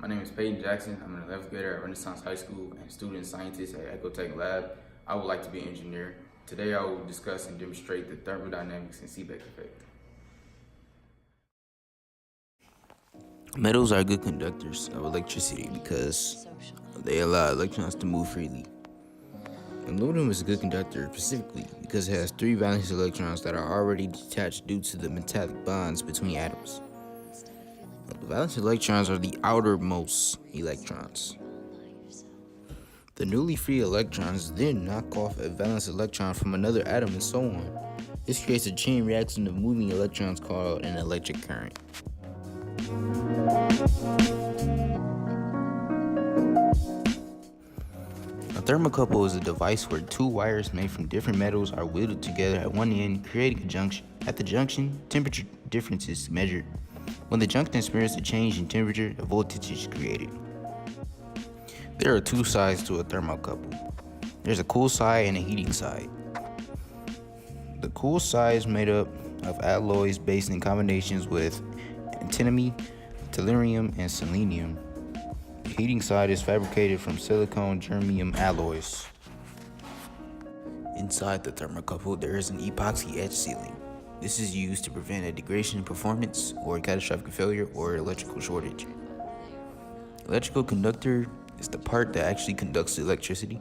My name is Peyton Jackson. I'm an 11th grader at Renaissance High School and student scientist at Ecotech Lab. I would like to be an engineer. Today I will discuss and demonstrate the thermodynamics and Seebeck effect. Metals are good conductors of electricity because they allow electrons to move freely. Aluminum is a good conductor specifically because it has 3 valence electrons that are already detached due to the metallic bonds between atoms. The valence electrons are the outermost electrons. The newly free electrons then knock off a valence electron from another atom and so on. This creates a chain reaction of moving electrons called an electric current. A thermocouple is a device where 2 wires made from different metals are welded together at one end, creating a junction. At the junction, temperature difference is measured. When the junction experiences a change in temperature, a voltage is created. There are 2 sides to a thermocouple. There's a cool side and a heating side. The cool side is made up of alloys based in combinations with antimony, tellurium, and selenium. The heating side is fabricated from silicon germanium alloys. Inside the thermocouple, there is an epoxy etch sealing. This is used to prevent a degradation in performance or catastrophic failure or electrical shortage. Electrical conductor is the part that actually conducts the electricity.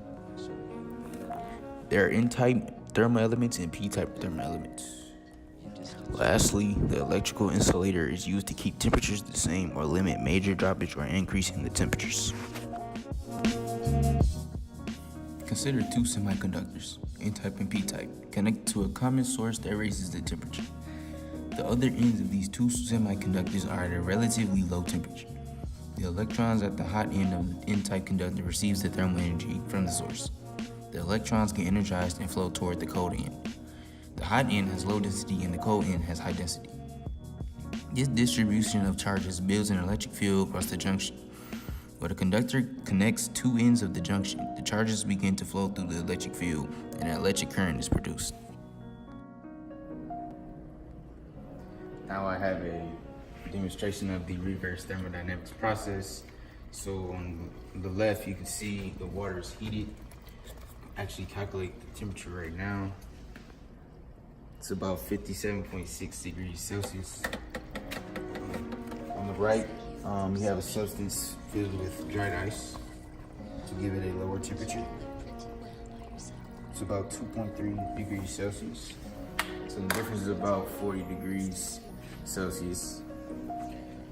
There are N-type thermal elements and P-type thermal elements. Lastly, the electrical insulator is used to keep temperatures the same or limit major droppage or increase in the temperatures. Consider 2 semiconductors, N-type and P-type, connected to a common source that raises the temperature. The other ends of these 2 semiconductors are at a relatively low temperature. The electrons at the hot end of the N-type conductor receives the thermal energy from the source. The electrons get energized and flow toward the cold end. The hot end has low density and the cold end has high density. This distribution of charges builds an electric field across the junction. When a conductor connects 2 ends of the junction, the charges begin to flow through the electric field and an electric current is produced. Now I have a demonstration of the reverse thermodynamics process. So on the left you can see the water is heated. Actually calculate the temperature right now. It's about 57.6 degrees Celsius. On the right, you have a substance filled with dried ice to give it a lower temperature. It's about 2.3 degrees Celsius. So the difference is about 40 degrees Celsius.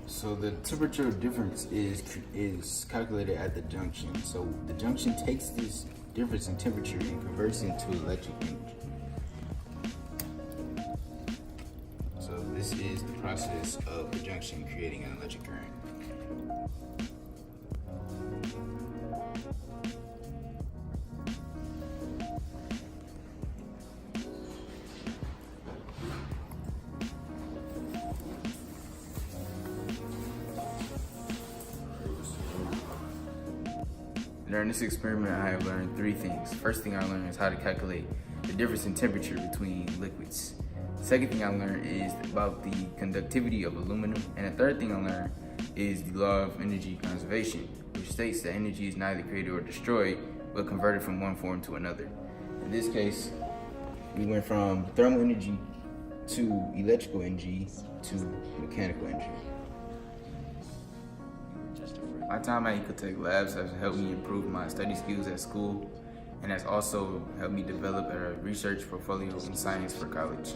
So the temperature difference is calculated at the junction. So the junction takes this difference in temperature and converts it into electric energy. So this is the process of the junction creating an electric current. During this experiment, I have learned 3 things. First thing I learned is how to calculate the difference in temperature between liquids. Second thing I learned is about the conductivity of aluminum. And the third thing I learned is the law of energy conservation, which states that energy is neither created or destroyed, but converted from one form to another. In this case, we went from thermal energy to electrical energy to mechanical energy. My time at Ecotech Labs has helped me improve my study skills at school and has also helped me develop a research portfolio in science for college.